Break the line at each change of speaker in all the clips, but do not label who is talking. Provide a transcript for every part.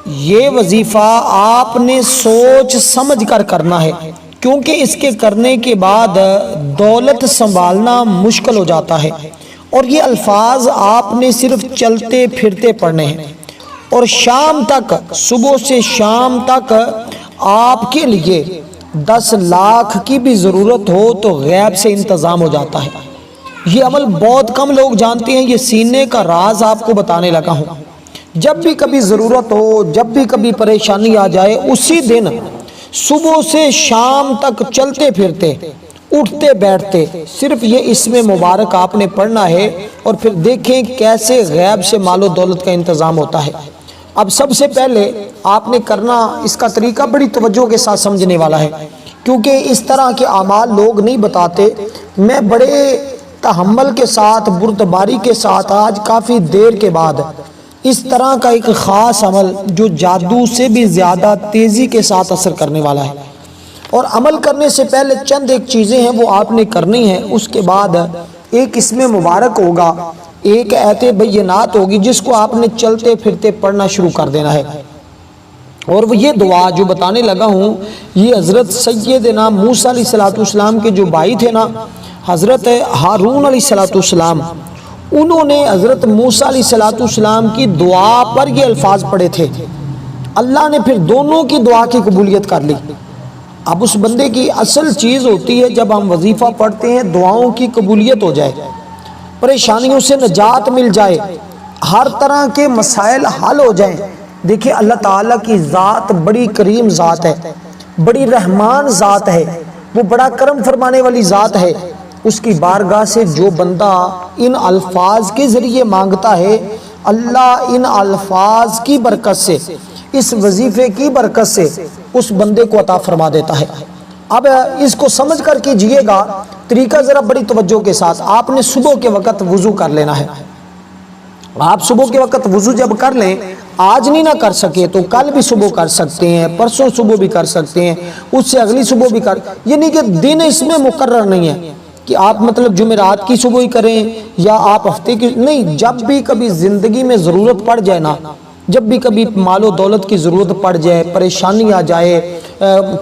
یہ وظیفہ آپ نے سوچ سمجھ کر کرنا ہے، کیونکہ اس کے کرنے کے بعد دولت سنبھالنا مشکل ہو جاتا ہے۔ اور یہ الفاظ آپ نے صرف چلتے پھرتے پڑھنے ہیں، اور شام تک، صبح سے شام تک آپ کے لیے 10 لاکھ کی بھی ضرورت ہو تو غیب سے انتظام ہو جاتا ہے۔ یہ عمل بہت کم لوگ جانتے ہیں، یہ سینے کا راز آپ کو بتانے لگا ہوں۔ جب بھی کبھی ضرورت ہو، جب بھی کبھی پریشانی آ جائے، اسی دن صبح سے شام تک چلتے پھرتے، اٹھتے بیٹھتے صرف یہ اسم مبارک آپ نے پڑھنا ہے، اور پھر دیکھیں کیسے غیب سے مال و دولت کا انتظام ہوتا ہے۔ اب سب سے پہلے آپ نے کرنا، اس کا طریقہ بڑی توجہ کے ساتھ سمجھنے والا ہے، کیونکہ اس طرح کے اعمال لوگ نہیں بتاتے۔ میں بڑے تحمل کے ساتھ، بردباری کے ساتھ آج کافی دیر کے بعد اس طرح کا ایک خاص عمل جو جادو سے بھی زیادہ تیزی کے ساتھ اثر کرنے والا ہے، اور عمل کرنے سے پہلے چند ایک چیزیں ہیں وہ آپ نے کرنی ہیں۔ اس کے بعد ایک اسم مبارک ہوگا، ایک ایت بینات ہوگی جس کو آپ نے چلتے پھرتے پڑھنا شروع کر دینا ہے۔ اور وہ یہ دعا جو بتانے لگا ہوں، یہ حضرت سیدنا موسیٰ علیہ السلام کے جو بھائی تھے نا، حضرت ہارون علیہ السلام، انہوں نے حضرت موسیٰ علیہ السلام کی دعا پر یہ الفاظ پڑھے تھے۔ اللہ نے پھر دونوں کی دعا کی قبولیت کر لی۔ اب اس بندے کی اصل چیز ہوتی ہے جب ہم وظیفہ پڑھتے ہیں دعاؤں کی قبولیت ہو جائے، پریشانیوں سے نجات مل جائے، ہر طرح کے مسائل حل ہو جائیں۔ دیکھیں اللہ تعالیٰ کی ذات بڑی کریم ذات ہے، بڑی رحمان ذات ہے، وہ بڑا کرم فرمانے والی ذات ہے۔ اس کی بارگاہ سے جو بندہ ان الفاظ کے ذریعے مانگتا ہے، اللہ ان الفاظ کی برکت سے، اس وظیفے کی برکت سے اس بندے کو عطا فرما دیتا ہے۔ اب اس کو سمجھ کر کیجئے گا، طریقہ ذرا بڑی توجہ کے ساتھ۔ آپ نے صبح کے وقت وضو کر لینا ہے۔ آپ صبح کے وقت وضو جب کر لیں، آج نہیں نہ کر سکے تو کل بھی صبح کر سکتے ہیں، پرسوں صبح بھی کر سکتے ہیں، اس سے اگلی صبح بھی کر، یہ نہیں کہ دن اس میں مقرر نہیں ہے کہ آپ مطلب جمعرات کی صبح ہی کریں یا آپ ہفتے کی، نہیں، جب بھی کبھی زندگی میں ضرورت پڑ جائے نا، جب بھی کبھی مال و دولت کی ضرورت پڑ جائے، پریشانی آ جائے،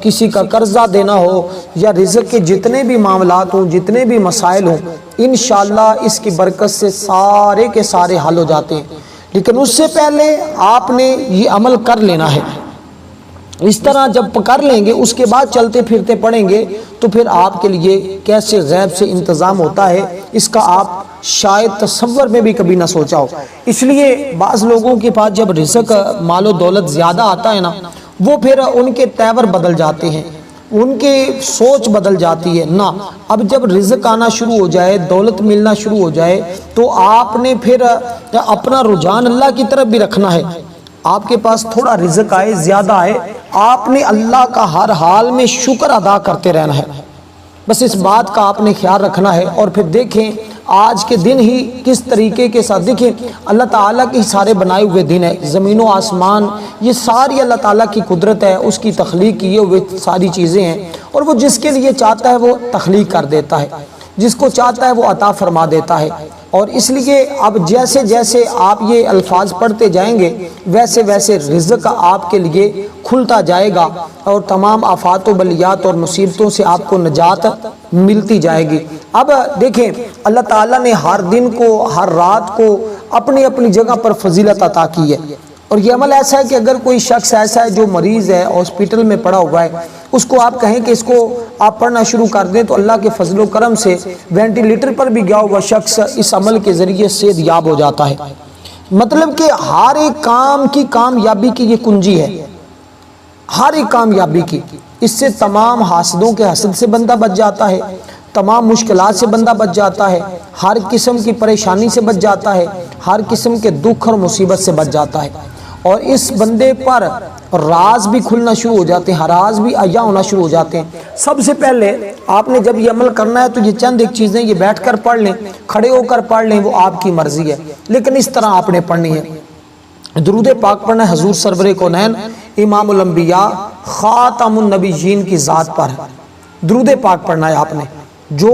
کسی کا قرضہ دینا ہو یا رزق کے جتنے بھی معاملات ہوں، جتنے بھی مسائل ہوں، انشاءاللہ اس کی برکت سے سارے کے سارے حل ہو جاتے ہیں۔ لیکن اس سے پہلے آپ نے یہ عمل کر لینا ہے۔ اس طرح جب کر لیں گے، اس کے بعد چلتے پھرتے پڑھیں گے تو پھر آپ کے لیے کیسے غیب سے انتظام ہوتا ہے، اس کا آپ شاید تصور میں بھی کبھی نہ سوچا ہو۔ اس لیے بعض لوگوں کے پاس جب رزق، مال و دولت زیادہ آتا ہے نا، وہ پھر ان کے تیور بدل جاتے ہیں، ان کی سوچ بدل جاتی ہے نا۔ اب جب رزق آنا شروع ہو جائے، دولت ملنا شروع ہو جائے، تو آپ نے پھر اپنا رجحان اللہ کی طرف بھی رکھنا ہے۔ آپ کے پاس تھوڑا رزق آئے، زیادہ آئے، آپ نے اللہ کا ہر حال میں شکر ادا کرتے رہنا ہے۔ بس اس بات کا آپ نے خیال رکھنا ہے۔ اور پھر دیکھیں آج کے دن ہی کس طریقے کے ساتھ، دیکھیں اللہ تعالیٰ کے سارے بنائے ہوئے دن ہے، زمین و آسمان، یہ ساری اللہ تعالیٰ کی قدرت ہے، اس کی تخلیق کیے ہوئے ساری چیزیں ہیں، اور وہ جس کے لیے چاہتا ہے وہ تخلیق کر دیتا ہے، جس کو چاہتا ہے وہ عطا فرما دیتا ہے۔ اور اس لیے اب جیسے جیسے آپ یہ الفاظ پڑھتے جائیں گے، ویسے ویسے رزق آپ کے لیے کھلتا جائے گا، اور تمام آفات و بلیات اور مصیبتوں سے آپ کو نجات ملتی جائے گی۔ اب دیکھیں اللہ تعالیٰ نے ہر دن کو، ہر رات کو اپنی اپنی جگہ پر فضیلت عطا کی ہے۔ اور یہ عمل ایسا ہے کہ اگر کوئی شخص ایسا ہے جو مریض ہے، ہاسپٹل میں پڑا ہوا ہے، اس کو آپ کہیں کہ اس کو آپ پڑھنا شروع کر دیں، تو اللہ کے فضل و کرم سے وینٹیلیٹر پر بھی گیا ہوا شخص اس عمل کے ذریعے صحت یاب ہو جاتا ہے۔ مطلب کہ ہر ایک کام کی کامیابی کی یہ کنجی ہے، ہر ایک کامیابی کی۔ اس سے تمام حاسدوں کے حسد سے بندہ بچ جاتا ہے، تمام مشکلات سے بندہ بچ جاتا ہے، ہر قسم کی پریشانی سے بچ جاتا ہے، ہر قسم کے دکھ اور مصیبت سے بچ جاتا ہے۔ اور اس بندے پر راز بھی کھلنا شروع ہو جاتے ہیں، راز بھی عیاں ہونا شروع ہو جاتے ہیں۔ سب سے پہلے آپ نے جب یہ عمل کرنا ہے تو یہ چند ایک چیزیں یہ بیٹھ کر پڑھ لیں، کھڑے ہو کر پڑھ لیں، وہ آپ کی مرضی ہے، لیکن اس طرح آپ نے پڑھنی ہے۔ درود پاک پڑھنا ہے حضور سرور کونین امام الانبیاء خاتم النبیین کی ذات پر، درود پاک پڑھنا ہے آپ نے۔ جو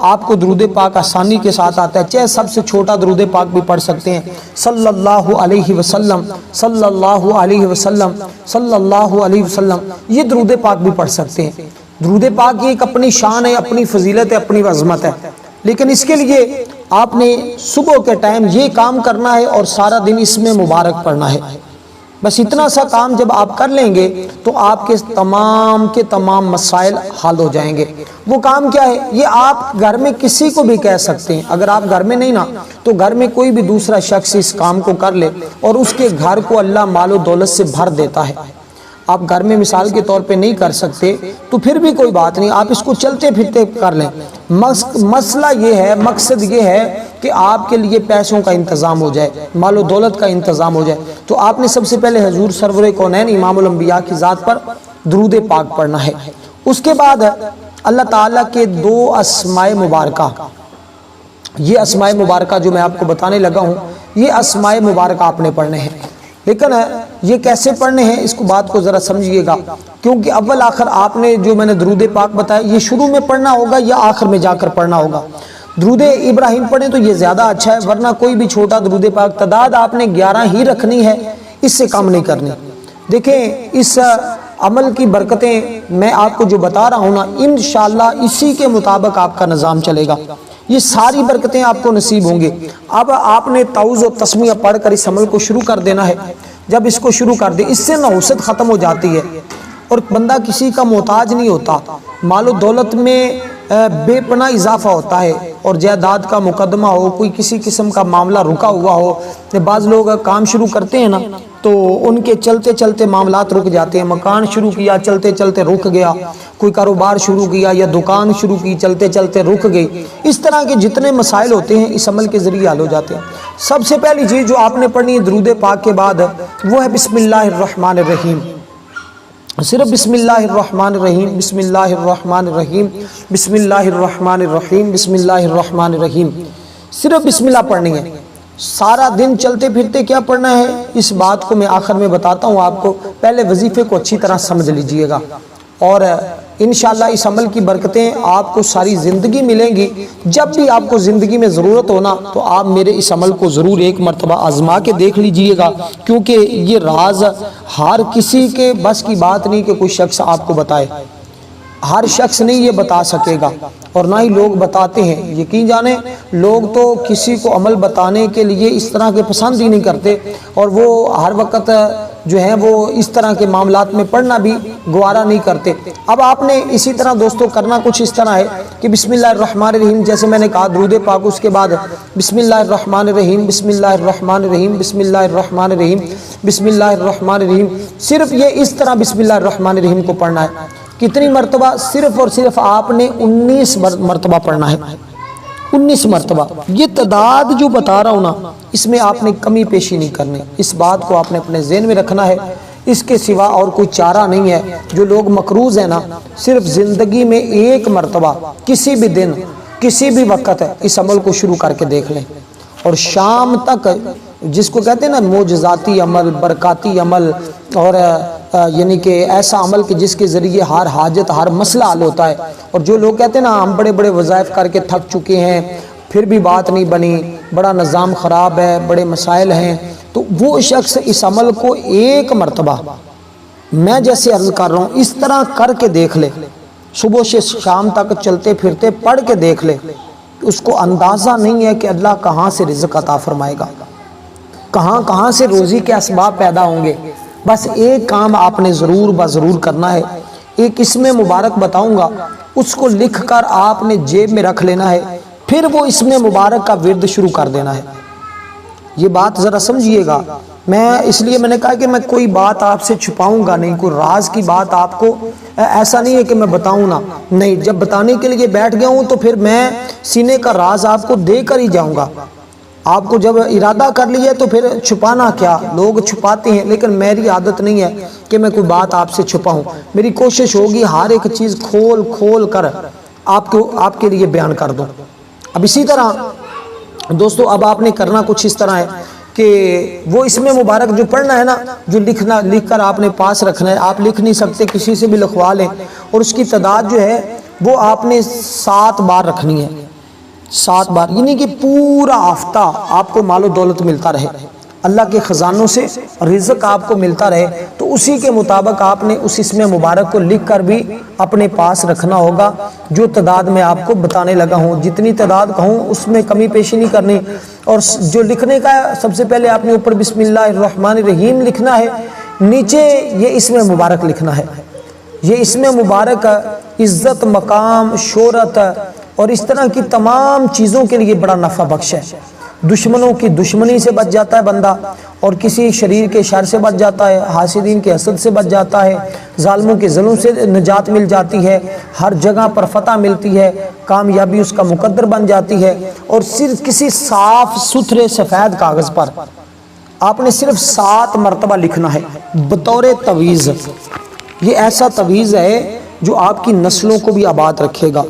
آپ کو درود پاک آسانی کے ساتھ آتا ہے، چاہے سب سے چھوٹا درود پاک بھی پڑھ سکتے ہیں، صلی اللہ علیہ وسلم، صلی اللہ علیہ وسلم، صلی اللہ علیہ وسلم، یہ درود پاک بھی پڑھ سکتے ہیں۔ درود پاک ایک اپنی شان ہے، اپنی فضیلت ہے، اپنی عظمت ہے، لیکن اس کے لیے آپ نے صبح کے ٹائم یہ کام کرنا ہے اور سارا دن اس میں مبارک پڑھنا ہے۔ بس اتنا سا کام جب آپ کر لیں گے تو آپ کے تمام مسائل حل ہو جائیں گے۔ وہ کام کیا ہے؟ یہ آپ گھر میں کسی کو بھی کہہ سکتے ہیں، اگر آپ گھر میں نہیں نا تو گھر میں کوئی بھی دوسرا شخص اس کام کو کر لے اور اس کے گھر کو اللہ مال و دولت سے بھر دیتا ہے۔ آپ گھر میں مثال کے طور پہ نہیں کر سکتے تو پھر بھی کوئی بات نہیں، آپ اس کو چلتے پھرتے کر لیں۔ مسئلہ یہ ہے، مقصد یہ ہے کہ آپ کے لیے پیسوں کا انتظام ہو جائے، مال و دولت کا انتظام ہو جائے، تو آپ نے سب سے پہلے حضور سرور کونین امام الانبیاء کی ذات پر درود پاک پڑھنا ہے۔ اس کے بعد اللہ تعالیٰ کے 2 اسماء مبارکہ، یہ اسماء مبارکہ جو میں آپ کو بتانے لگا ہوں، یہ اسماء مبارکہ آپ نے پڑھنے ہیں، لیکن یہ کیسے پڑھنے ہیں اس کو بات کو ذرا سمجھیے گا، کیونکہ اول آخر آپ نے جو میں نے درود پاک بتایا یہ شروع میں پڑھنا ہوگا یا آخر میں جا کر پڑھنا ہوگا۔ درود ابراہیم پڑھیں تو یہ زیادہ اچھا ہے، ورنہ کوئی بھی چھوٹا درود پاک، تعداد آپ نے 11 ہی رکھنی ہے، اس سے کم نہیں کرنی۔ دیکھیں اس عمل کی برکتیں میں آپ کو جو بتا رہا ہوں نا، انشاءاللہ اسی کے مطابق آپ کا نظام چلے گا، یہ ساری برکتیں آپ کو نصیب ہوں گی۔ اب آپ نے تعوذ و تسمیہ پڑھ کر اس عمل کو شروع کر دینا ہے۔ جب اس کو شروع کر دے، اس سے نحوست ختم ہو جاتی ہے اور بندہ کسی کا محتاج نہیں ہوتا، مال و دولت میں بے پناہ اضافہ ہوتا ہے، اور جائیداد کا مقدمہ ہو، کوئی کسی قسم کا معاملہ رکا ہوا ہو، بعض لوگ کام شروع کرتے ہیں نا تو ان کے چلتے چلتے معاملات رک جاتے ہیں، مکان شروع کیا چلتے چلتے رک گیا، کوئی کاروبار شروع کیا یا دکان شروع کی چلتے چلتے رک گئی، اس طرح کے جتنے مسائل ہوتے ہیں اس عمل کے ذریعے حل ہو جاتے ہیں۔ سب سے پہلی چیز جو آپ نے پڑھنی ہے درود پاک کے بعد وہ ہے بسم اللہ الرحمن الرحیم۔ صرف بسم اللہ الرحمن الرحیم، بسم اللہ الرحمن الرحیم، بسم اللہ الرحمن الرحیم، بسم اللہ الرحمن الرحیم، صرف بسم اللہ پڑھنی ہے۔ سارا دن چلتے پھرتے کیا پڑھنا ہے اس بات کو میں آخر میں بتاتا ہوں آپ کو، پہلے وظیفے کو اچھی طرح سمجھ لیجئے گا، اور انشاءاللہ اس عمل کی برکتیں آپ کو ساری زندگی ملیں گی۔ جب بھی آپ کو زندگی میں ضرورت ہونا تو آپ میرے اس عمل کو ضرور ایک مرتبہ آزما کے دیکھ لیجئے گا، کیونکہ یہ راز ہر کسی کے بس کی بات نہیں کہ کوئی شخص آپ کو بتائے، ہر شخص نہیں یہ بتا سکے گا، اور نہ ہی لوگ بتاتے ہیں۔ یقین جانیں لوگ تو کسی کو عمل بتانے کے لیے اس طرح کے پسند ہی نہیں کرتے، اور وہ ہر وقت جو ہیں وہ اس طرح کے معاملات میں پڑھنا بھی گوارا نہیں کرتے۔ اب آپ نے اسی طرح دوستو کرنا کچھ اس طرح ہے کہ بسم اللہ الرحمن الرحیم، جیسے میں نے کہا درود پاک، اس کے بعد بسم اللہ الرحمن الرحیم، بسم اللہ الرحمن الرحیم، بسم اللہ الرحمن الرحیم، بسم اللہ الرحمن الرحیم، صرف یہ اس طرح بسم اللہ الرحمن الرحیم کو پڑھنا ہے۔ کتنی مرتبہ؟ صرف اور صرف آپ نے 19 مرتبہ پڑھنا ہے، 19 مرتبہ۔ یہ تعداد جو بتا رہا ہوں نا اس میں آپ نے کمی پیشی نہیں کرنی، اس بات کو آپ نے اپنے ذہن میں رکھنا ہے، اس کے سوا اور کوئی چارہ نہیں ہے۔ جو لوگ مقروض ہیں نا، صرف زندگی میں ایک مرتبہ کسی بھی دن کسی بھی وقت اس عمل کو شروع کر کے دیکھ لیں، اور شام تک، جس کو کہتے ہیں نا معجزاتی عمل، برکاتی عمل، اور یعنی کہ ایسا عمل کہ جس کے ذریعے ہر حاجت ہر مسئلہ حل ہوتا ہے۔ اور جو لوگ کہتے ہیں نا ہم بڑے بڑے وظائف کر کے تھک چکے ہیں پھر بھی بات نہیں بنی، بڑا نظام خراب ہے، بڑے مسائل ہیں، تو وہ شخص اس عمل کو ایک مرتبہ میں جیسے عرض کر رہا ہوں اس طرح کر کے دیکھ لے، صبح سے شام تک چلتے پھرتے پڑھ کے دیکھ لے، اس کو اندازہ نہیں ہے کہ اللہ کہاں سے رزق عطا فرمائے گا، کہاں سے روزی کے اسباب پیدا ہوں گے۔ بس ایک کام آپ نے ضرور کرنا ہے، ایک اسم مبارک بتاؤں گا، اس کو لکھ کر آپ نے جیب میں رکھ لینا ہے، پھر وہ اسم مبارک کا ورد شروع کر دینا ہے۔ یہ بات ذرا سمجھیے گا، میں نے کہا کہ میں کوئی بات آپ سے چھپاؤں گا نہیں، کوئی راز کی بات آپ کو ایسا نہیں ہے کہ میں بتاؤں نا، نہیں، جب بتانے کے لیے بیٹھ گیا ہوں تو پھر میں سینے کا راز آپ کو دے کر ہی جاؤں گا۔ آپ کو جب ارادہ کر لیا تو پھر چھپانا کیا، لوگ چھپاتے ہیں، لیکن میری عادت نہیں ہے کہ میں کوئی بات آپ سے چھپاؤں، میری کوشش ہوگی ہر ایک چیز کھول کر آپ کے لیے بیان کر دوں۔ اب اسی طرح دوستو اب آپ نے کرنا کچھ اس طرح ہے کہ وہ اسم مبارک جو پڑھنا ہے نا، جو لکھ کر آپ نے پاس رکھنا ہے، آپ لکھ نہیں سکتے کسی سے بھی لکھوا لیں، اور اس کی تعداد جو ہے وہ آپ نے 7 بار رکھنی ہے، 7 بار، یعنی کہ پورا ہفتہ آپ کو مال و دولت ملتا رہے، اللہ کے خزانوں سے رزق آپ کو ملتا رہے، تو اسی کے مطابق آپ نے اس اسم مبارک کو لکھ کر بھی اپنے پاس رکھنا ہوگا۔ جو تعداد میں آپ کو بتانے لگا ہوں، جتنی تعداد کہوں اس میں کمی پیشی نہیں کرنی، اور جو لکھنے کا ہے سب سے پہلے آپ نے اوپر بسم اللہ الرحمن الرحیم لکھنا ہے، نیچے یہ اسم مبارک لکھنا ہے۔ یہ اسم مبارک عزت، مقام، شہرت اور اس طرح کی تمام چیزوں کے لیے بڑا نفع بخش ہے۔ دشمنوں کی دشمنی سے بچ جاتا ہے بندہ، اور کسی شریر کے شر سے بچ جاتا ہے، حاسدین کے حسد سے بچ جاتا ہے، ظالموں کے ظلم سے نجات مل جاتی ہے، ہر جگہ پر فتح ملتی ہے، کامیابی اس کا مقدر بن جاتی ہے۔ اور صرف کسی صاف ستھرے سفید کاغذ پر آپ نے صرف 7 مرتبہ لکھنا ہے بطور تویز۔ یہ ایسا تویز ہے جو آپ کی نسلوں کو بھی آباد رکھے گا،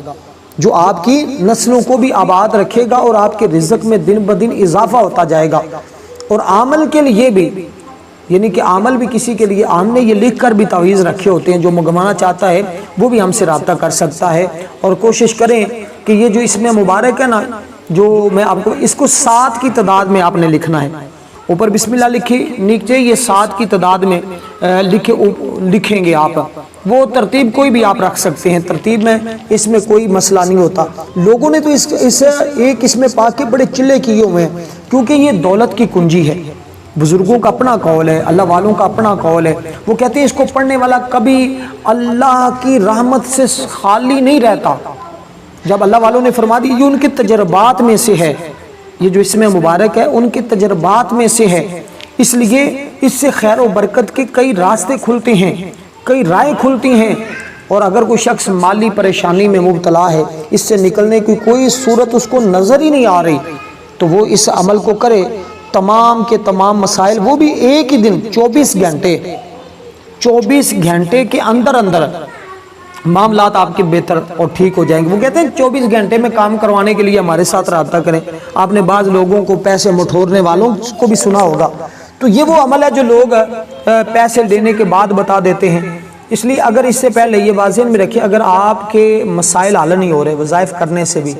جو آپ کی نسلوں کو بھی آباد رکھے گا، اور آپ کے رزق میں دن بدن اضافہ ہوتا جائے گا۔ اور عامل کے لیے بھی، یعنی کہ عامل بھی کسی کے لیے، ہم نے یہ لکھ کر بھی تعویذ رکھے ہوتے ہیں، جو منگوانا چاہتا ہے وہ بھی ہم سے رابطہ کر سکتا ہے۔ اور کوشش کریں کہ یہ جو اسم مبارک ہے نا، جو میں آپ کو، اس کو 7 کی تعداد میں آپ نے لکھنا ہے۔ اوپر بسم اللہ لکھی، نیچے یہ 7 کی تعداد میں لکھیں گے آپ۔ وہ ترتیب کوئی بھی آپ رکھ سکتے ہیں، ترتیب میں اس میں کوئی مسئلہ نہیں ہوتا۔ لوگوں نے تو اس ایک اسم پاک کے بڑے چلے کیے ہوئے ہیں، کیونکہ یہ دولت کی کنجی ہے۔ بزرگوں کا اپنا قول ہے، اللہ والوں کا اپنا قول ہے، وہ کہتے ہیں اس کو پڑھنے والا کبھی اللہ کی رحمت سے خالی نہیں رہتا۔ جب اللہ والوں نے فرما دی یہ ان کے تجربات میں سے ہے، یہ جو اسم مبارک ہے ان کے تجربات میں سے ہے، اس لیے اس سے خیر و برکت کے کئی راستے کھلتے ہیں، کئی راہیں کھلتی ہیں۔ اور اگر کوئی شخص مالی پریشانی میں مبتلا ہے، اس سے نکلنے کی کوئی صورت اس کو نظر ہی نہیں آ رہی، تو وہ اس عمل کو کرے، تمام کے تمام مسائل، وہ بھی ایک ہی دن 24 گھنٹے کے اندر معاملات آپ کے بہتر اور ٹھیک ہو جائیں گے۔ وہ کہتے ہیں 24 گھنٹے میں کام کروانے کے لیے ہمارے ساتھ رابطہ کریں۔ آپ نے بعض لوگوں کو پیسے مٹھورنے والوں کو بھی سنا ہوگا، تو یہ وہ عمل ہے جو لوگ پیسے دینے کے بعد بتا دیتے ہیں۔ اس لیے اگر اس سے پہلے یہ واضح میں رکھیں، اگر آپ کے مسائل حل نہیں ہو رہے وظائف کرنے سے بھی،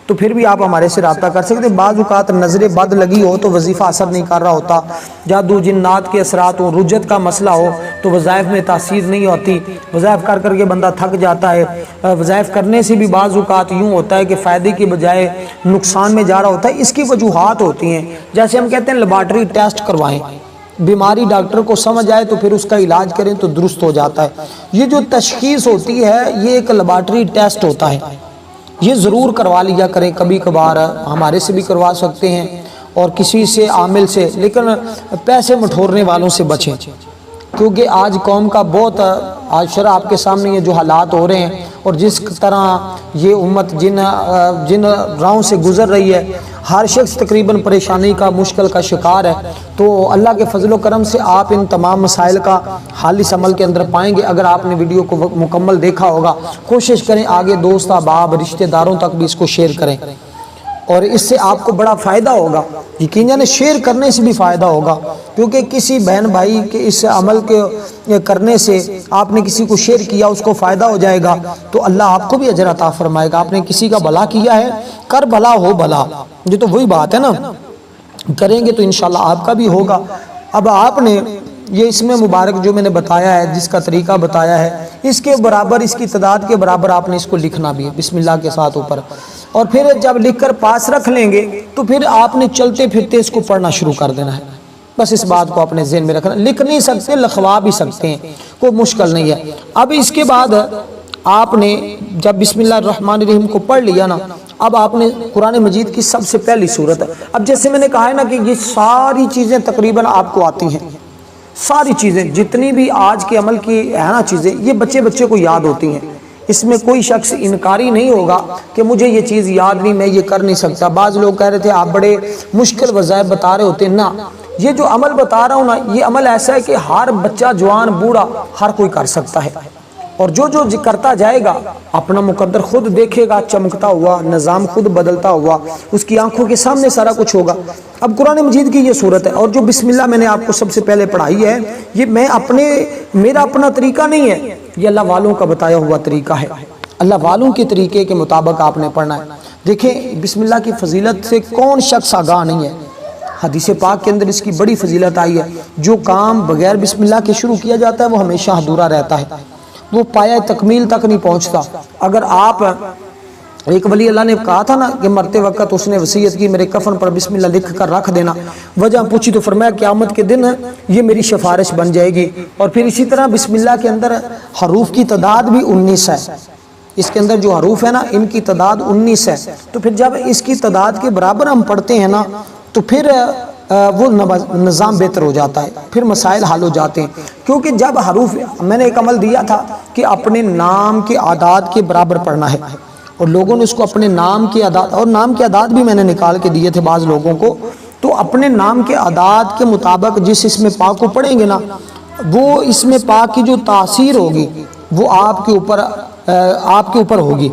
تو پھر بھی آپ ہمارے سے رابطہ کر سکتے ہیں۔ بعض اوقات نظر بد لگی ہو تو وظیفہ اثر نہیں کر رہا ہوتا، جادو جنات کے اثرات ہو، رجت کا مسئلہ ہو تو وظائف میں تاثیر نہیں ہوتی، وظائف کر کر کے بندہ تھک جاتا ہے۔ وظائف کرنے سے بھی بعض اوقات یوں ہوتا ہے کہ فائدے کی بجائے نقصان میں جا رہا ہوتا ہے۔ اس کی وجوہات ہوتی ہیں، جیسے ہم کہتے ہیں لیبارٹری ٹیسٹ کروائیں، بیماری ڈاکٹر کو سمجھ آئے تو پھر اس کا علاج کریں تو درست ہو جاتا ہے۔ یہ جو تشخیص ہوتی ہے یہ ایک لیبارٹری ٹیسٹ ہوتا ہے، یہ ضرور کروا لیا کریں، کبھی کبھار ہمارے سے بھی کروا سکتے ہیں اور کسی سے عامل سے، لیکن پیسے مٹھورنے والوں سے بچیں، کیونکہ آج قوم کا بہت، آج شرح آپ کے سامنے یہ جو حالات ہو رہے ہیں اور جس طرح یہ امت جن راہوں سے گزر رہی ہے، ہر شخص تقریباً پریشانی کا، مشکل کا شکار ہے۔ تو اللہ کے فضل و کرم سے آپ ان تمام مسائل کا حل اس عمل کے اندر پائیں گے اگر آپ نے ویڈیو کو مکمل دیکھا ہوگا۔ کوشش کریں آگے دوست احباب رشتہ داروں تک بھی اس کو شیئر کریں، اور اس سے آپ کو بڑا فائدہ ہوگا، یقیناً شیئر کرنے سے بھی فائدہ ہوگا، کیونکہ کسی بہن بھائی کے اس عمل کے کرنے سے آپ نے کسی کو شیئر کیا، اس کو فائدہ ہو جائے گا تو اللہ آپ کو بھی اجر عطا فرمائے گا۔ آپ نے کسی کا بھلا کیا ہے، کر بھلا ہو بھلا، یہ تو وہی بات ہے نا، کریں گے تو انشاءاللہ آپ کا بھی ہوگا۔ اب آپ نے یہ اسم مبارک جو میں نے بتایا ہے، جس کا طریقہ بتایا ہے، اس کے برابر، اس کی تعداد کے برابر آپ نے اس کو لکھنا بھی ہے بسم اللہ کے ساتھ اوپر، اور پھر جب لکھ کر پاس رکھ لیں گے تو پھر آپ نے چلتے پھرتے اس کو پڑھنا شروع کر دینا ہے۔ بس اس بات کو اپنے ذہن میں رکھنا، لکھ نہیں سکتے لکھوا بھی سکتے ہیں، کوئی مشکل نہیں ہے۔ اب اس کے بعد آپ نے جب بسم اللہ الرحمن الرحیم کو پڑھ لیا نا، اب آپ نے قرآن مجید کی سب سے پہلی سورت، اب جیسے میں نے کہا ہے نا کہ یہ ساری چیزیں تقریباً آپ کو آتی ہیں، ساری چیزیں جتنی بھی آج کے عمل کی ہے نا چیزیں، یہ بچے کو یاد ہوتی ہیں، اس میں کوئی شخص انکاری نہیں ہوگا کہ مجھے یہ چیز یاد نہیں، میں یہ کر نہیں سکتا۔ بعض لوگ کہہ رہے تھے آپ بڑے مشکل وظائف بتا رہے ہوتے ہیں، نا، یہ جو عمل بتا رہا ہوں نا، یہ عمل ایسا ہے کہ ہر بچہ، جوان، بوڑھا، ہر کوئی کر سکتا ہے، اور جو کرتا جائے گا اپنا مقدر خود دیکھے گا چمکتا ہوا، نظام خود بدلتا ہوا، اس کی آنکھوں کے سامنے سارا کچھ ہوگا۔ اب قرآن مجید کی یہ صورت ہے، اور جو بسم اللہ میں نے آپ کو سب سے پہلے پڑھائی ہے، یہ میرا اپنا طریقہ نہیں ہے، یہ اللہ والوں کا بتایا ہوا طریقہ ہے۔ اللہ والوں کے طریقے کے مطابق آپ نے پڑھنا ہے۔ دیکھیں بسم اللہ کی فضیلت سے کون شخص آگاہ نہیں ہے؟ حدیث پاک کے اندر اس کی بڑی فضیلت آئی ہے۔ جو کام بغیر بسم اللہ کے شروع کیا جاتا ہے وہ ہمیشہ ادھورا رہتا ہے، وہ پایہ تکمیل تک نہیں پہنچتا۔ اگر آپ ایک ولی اللہ نے کہا تھا نا کہ مرتے وقت اس نے وصیت کی میرے کفن پر بسم اللہ لکھ کر رکھ دینا، وجہ پوچھی تو فرمایا قیامت کے دن یہ میری سفارش بن جائے گی۔ اور پھر اسی طرح بسم اللہ کے اندر حروف کی تعداد بھی 19 ہے، اس کے اندر جو حروف ہے نا ان کی تعداد 19 ہے۔ تو پھر جب اس کی تعداد کے برابر ہم پڑھتے ہیں نا تو پھر وہ نظام بہتر ہو جاتا ہے، پھر مسائل حل ہو جاتے ہیں۔ کیونکہ جب حروف، میں نے ایک عمل دیا تھا کہ اپنے نام کے اعداد کے برابر پڑھنا ہے، اور لوگوں نے اس کو اپنے نام کے اعداد، اور نام کے اعداد بھی میں نے نکال کے دیے تھے بعض لوگوں کو، تو اپنے نام کے اعداد کے مطابق جس اسم پاک کو پڑھیں گے نا وہ اسم پاک کی جو تاثیر ہوگی وہ آپ کے اوپر ہوگی،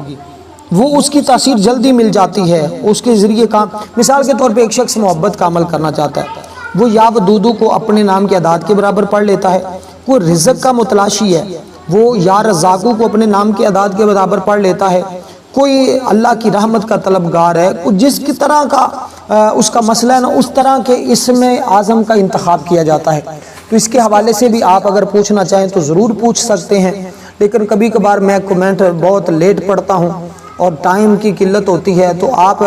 وہ اس کی تاثیر جلدی مل جاتی ہے اس کے ذریعے کام۔ مثال کے طور پہ ایک شخص محبت کا عمل کرنا چاہتا ہے، وہ یا ودودو کو اپنے نام کے اعداد کے برابر پڑھ لیتا ہے، کوئی رزق کا متلاشی ہے وہ یا رزاقو کو اپنے نام کے اعداد کے برابر پڑھ لیتا ہے، کوئی اللہ کی رحمت کا طلبگار ہے، جس کی طرح کا اس کا مسئلہ ہے نا اس طرح کے اسم اعظم کا انتخاب کیا جاتا ہے۔ تو اس کے حوالے سے بھی آپ اگر پوچھنا چاہیں تو ضرور پوچھ سکتے ہیں، لیکن کبھی کبھار میں کومنٹ بہت لیٹ پڑھتا ہوں اور ٹائم کی قلت ہوتی ہے، تو آپ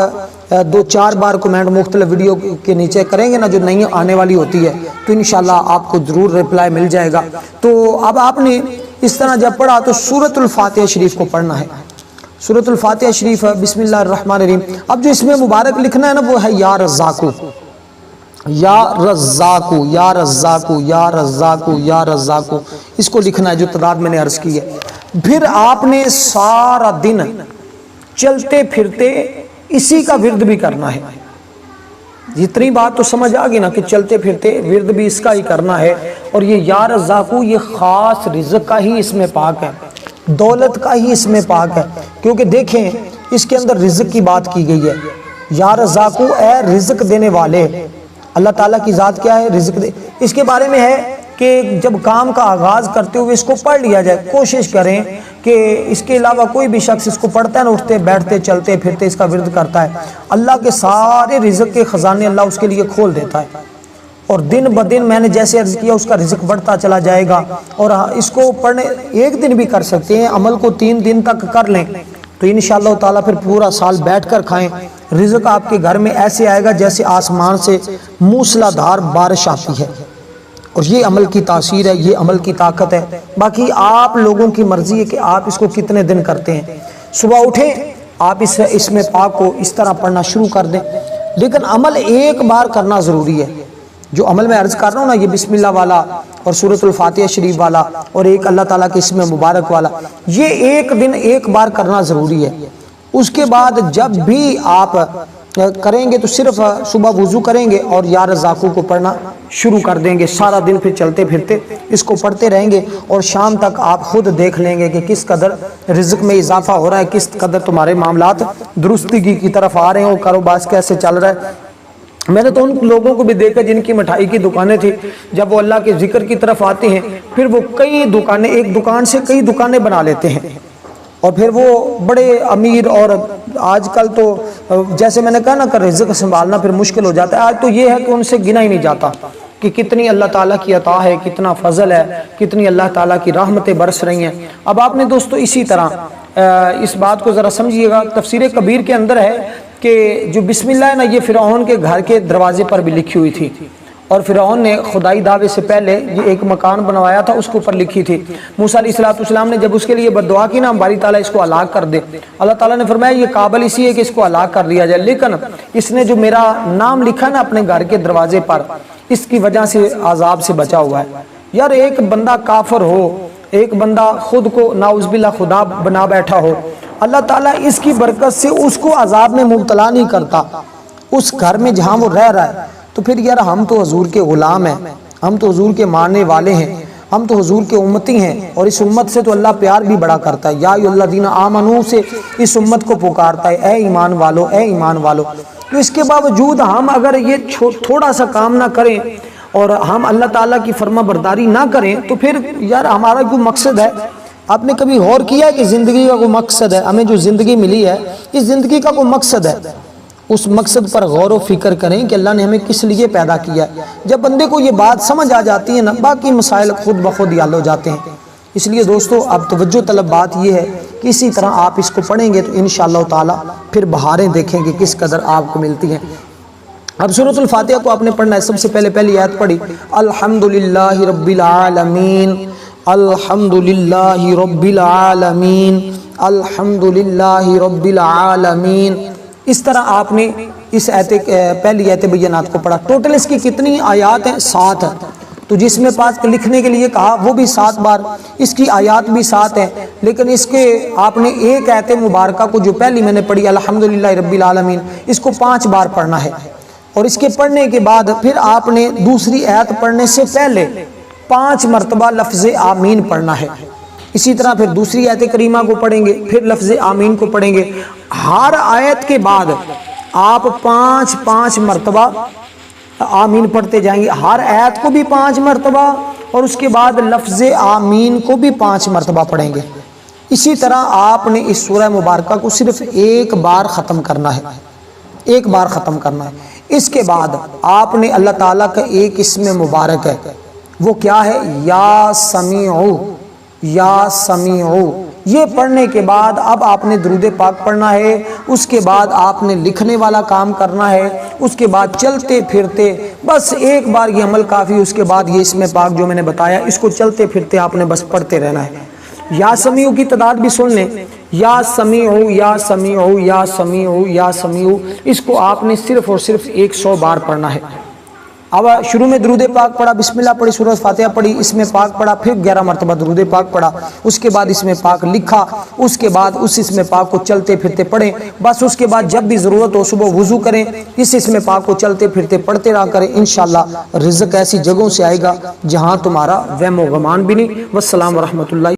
2-4 بار کومنٹ مختلف ویڈیو کے نیچے کریں گے نا جو نئی آنے والی ہوتی ہے تو انشاءاللہ آپ کو ضرور رپلائی مل جائے گا۔ تو اب آپ نے اس طرح جب پڑھا تو سورۃ الفاتحہ شریف کو پڑھنا ہے۔ سورۃ الفاتحہ شریف بسم اللہ الرحمن الرحیم۔ اب جو اس میں مبارک لکھنا ہے نا وہ ہے یا رزاقو، یا رزاقو، یا رزاقو، یا رزاقو، یا رزاقو، اس کو لکھنا ہے جو تعداد میں نے عرض کی ہے۔ پھر آپ نے سارا دن چلتے پھرتے اسی کا ورد بھی کرنا ہے۔ جتنی بات تو سمجھ آ گئی نا کہ چلتے پھرتے ورد بھی اس کا ہی کرنا ہے۔ اور یہ یا رزاقو یہ خاص رزق کا ہی اسم پاک ہے، دولت کا ہی اسم پاک ہے، کیونکہ دیکھیں اس کے اندر رزق کی بات کی گئی ہے۔ یا رزاقو اے رزق دینے والے، اللہ تعالیٰ کی ذات کیا ہے؟ رزق دے۔ اس کے بارے میں ہے کہ جب کام کا آغاز کرتے ہوئے اس کو پڑھ لیا جائے، کوشش کریں کہ اس کے علاوہ کوئی بھی شخص اس کو پڑھتا ہے نا اٹھتے بیٹھتے چلتے پھرتے اس کا ورد کرتا ہے، اللہ کے سارے رزق کے خزانے اللہ اس کے لیے کھول دیتا ہے، اور دن بدن میں نے جیسے عرض کیا اس کا رزق بڑھتا چلا جائے گا۔ اور اس کو پڑھنے ایک دن بھی کر سکتے ہیں، عمل کو 3 دن تک کر لیں تو انشاءاللہ تعالیٰ پھر پورا سال بیٹھ کر کھائیں، رزق آپ کے گھر میں ایسے آئے گا جیسے آسمان سے موسلا دھار بارش آتی ہے۔ اور یہ عمل کی تاثیر ہے، یہ عمل کی طاقت ہے۔ باقی آپ لوگوں کی مرضی ہے کہ آپ اس کو کتنے دن کرتے ہیں۔ صبح اٹھیں آپ اس میں پاک کو اس طرح پڑھنا شروع کر دیں، لیکن عمل ایک بار کرنا ضروری ہے۔ جو عمل میں عرض کر رہا ہوں نا، یہ بسم اللہ والا اور سورۃ الفاتحہ شریف والا اور ایک اللہ تعالیٰ کے اسم مبارک والا، یہ ایک دن ایک بار کرنا ضروری ہے۔ اس کے بعد جب بھی آپ کریں گے تو صرف صبح وضو کریں گے اور یا رزاقو کو پڑھنا شروع کر دیں گے، سارا دن پھر چلتے پھرتے اس کو پڑھتے رہیں گے، اور شام تک آپ خود دیکھ لیں گے کہ کس قدر رزق میں اضافہ ہو رہا ہے، کس قدر تمہارے معاملات درستگی کی طرف آ رہے ہیں، اور کاروبار کیسے چل رہا ہے۔ میں نے تو ان لوگوں کو بھی دیکھا جن کی مٹھائی کی دکانیں تھی، جب وہ اللہ کے ذکر کی طرف آتے ہیں پھر وہ کئی دکانیں، ایک دکان سے کئی دکانیں بنا لیتے ہیں، اور پھر وہ بڑے امیر۔ اور آج کل تو جیسے میں نے کہا نا کہ رزق سنبھالنا پھر مشکل ہو جاتا ہے، آج تو یہ ہے کہ ان سے گنا ہی نہیں جاتا کہ کتنی اللہ تعالیٰ کی عطا ہے، کتنا فضل ہے، کتنی اللہ تعالیٰ کی رحمتیں برس رہی ہیں۔ اب آپ نے دوستو اسی طرح اس بات کو ذرا سمجھیے گا، تفسیر کبیر کے اندر ہے کہ جو بسم اللہ ہے نا یہ فرعون کے گھر کے دروازے پر بھی لکھی ہوئی تھی، اور فرعون نے خدائی دعوے سے پہلے یہ ایک مکان بنوایا تھا، اس کے اوپر لکھی تھی۔ موسیٰ علیہ السلام نے جب اس کے لیے بددعا کی نا باری تعالیٰ اس کو ہلاک کر دے، اللہ تعالیٰ نے فرمایا یہ قابل اسی ہے کہ اس کو ہلاک کر دیا جائے، لیکن اس نے جو میرا نام لکھا نا اپنے گھر کے دروازے پر، اس کی وجہ سے عذاب سے بچا ہوا ہے۔ یار ایک بندہ کافر ہو، ایک بندہ خود کو نعوذ باللہ خدا بنا بیٹھا ہو، اللہ تعالیٰ اس کی برکت سے اس کو عذاب میں مبتلا نہیں کرتا اس گھر میں جہاں وہ رہ رہا ہے۔ تو پھر یار ہم تو حضور کے غلام ہیں، ہم تو حضور کے ماننے والے ہیں، ہم تو حضور کے امتی ہیں، اور اس امت سے تو اللہ پیار بھی بڑا کرتا ہے، یا ایھا الذین آمنوا سے اس امت کو پکارتا ہے، اے ایمان والو، اے ایمان والو۔ تو اس کے باوجود ہم اگر یہ تھوڑا سا کام نہ کریں اور ہم اللہ تعالیٰ کی فرما برداری نہ کریں تو پھر یار ہمارا کوئی مقصد ہے؟ آپ نے کبھی غور کیا کہ زندگی کا کوئی مقصد ہے؟ ہمیں جو زندگی ملی ہے اس زندگی کا کوئی مقصد ہے، اس مقصد پر غور و فکر کریں کہ اللہ نے ہمیں کس لیے پیدا کیا ہے۔ جب بندے کو یہ بات سمجھ آ جاتی ہے نا، باقی مسائل خود بخود حل ہو جاتے ہیں۔ اس لیے دوستو اب توجہ طلب بات یہ ہے کہ اسی طرح آپ اس کو پڑھیں گے تو انشاءاللہ تعالی پھر بہاریں دیکھیں گے کس قدر آپ کو ملتی ہیں۔ اب سورۃ الفاتحہ کو آپ نے پڑھنا ہے۔ سب سے پہلی آیت پڑھی، الحمدللہ رب العالمین، الحمدللہ رب العالمین، الحمدللہ رب العالمین۔ اس طرح آپ نے اس پہلی آیت بینات کو پڑھا۔ ٹوٹل اس کی کتنی آیات ہیں؟ 7 ہیں۔ تو جس میں پاس لکھنے کے لیے کہا وہ بھی 7 بار، اس کی آیات بھی 7 ہیں، لیکن اس کے آپ نے ایک آیت مبارکہ کو جو پہلی میں نے پڑھی الحمدللہ رب العالمین، اس کو 5 بار پڑھنا ہے، اور اس کے پڑھنے کے بعد پھر آپ نے دوسری آیت پڑھنے سے پہلے 5 مرتبہ لفظ آمین پڑھنا ہے۔ اسی طرح پھر دوسری آیت کریمہ کو پڑھیں گے، پھر لفظ آمین کو پڑھیں گے۔ ہر آیت کے بعد آپ 5 مرتبہ آمین پڑھتے جائیں گے، ہر آیت کو بھی 5 مرتبہ، اور اس کے بعد لفظ آمین کو بھی 5 مرتبہ پڑھیں گے۔ اسی طرح آپ نے اس سورہ مبارکہ کو صرف ایک بار ختم کرنا ہے، ایک بار ختم کرنا ہے۔ اس کے بعد آپ نے اللہ تعالیٰ کا ایک اسم مبارک ہے، وہ کیا ہے؟ یا سمیعو، یا سمیعو۔ یہ پڑھنے کے بعد اب آپ نے درود پاک پڑھنا ہے، اس کے بعد آپ نے لکھنے والا کام کرنا ہے، اس کے بعد چلتے پھرتے بس ایک بار یہ عمل کافی، اس کے بعد یہ اسم پاک جو میں نے بتایا اس کو چلتے پھرتے آپ نے بس پڑھتے رہنا ہے۔ یا سمیعو کی تعداد بھی سن لیں، یا سمیعو، یا سمیعو، یا سمیعو، یا سمیعو، اس کو آپ نے صرف اور صرف 100 بار پڑھنا ہے۔ اب شروع میں درود پاک پڑھا، بسم اللہ پڑھی، سورۃ فاتحہ پڑھی، اسم پاک پڑھا، پھر 11 مرتبہ درود پاک پڑھا، اس کے بعد اسم پاک لکھا، اس کے بعد اس اسم پاک کو چلتے پھرتے پڑھیں، بس اس کے بعد جب بھی ضرورت ہو صبح وضو کریں، اس اسم پاک کو چلتے پھرتے پڑھتے رہا کریں، انشاءاللہ رزق ایسی جگہوں سے آئے گا جہاں تمہارا وہم و گمان بھی نہیں۔ والسلام ورحمۃ اللہ۔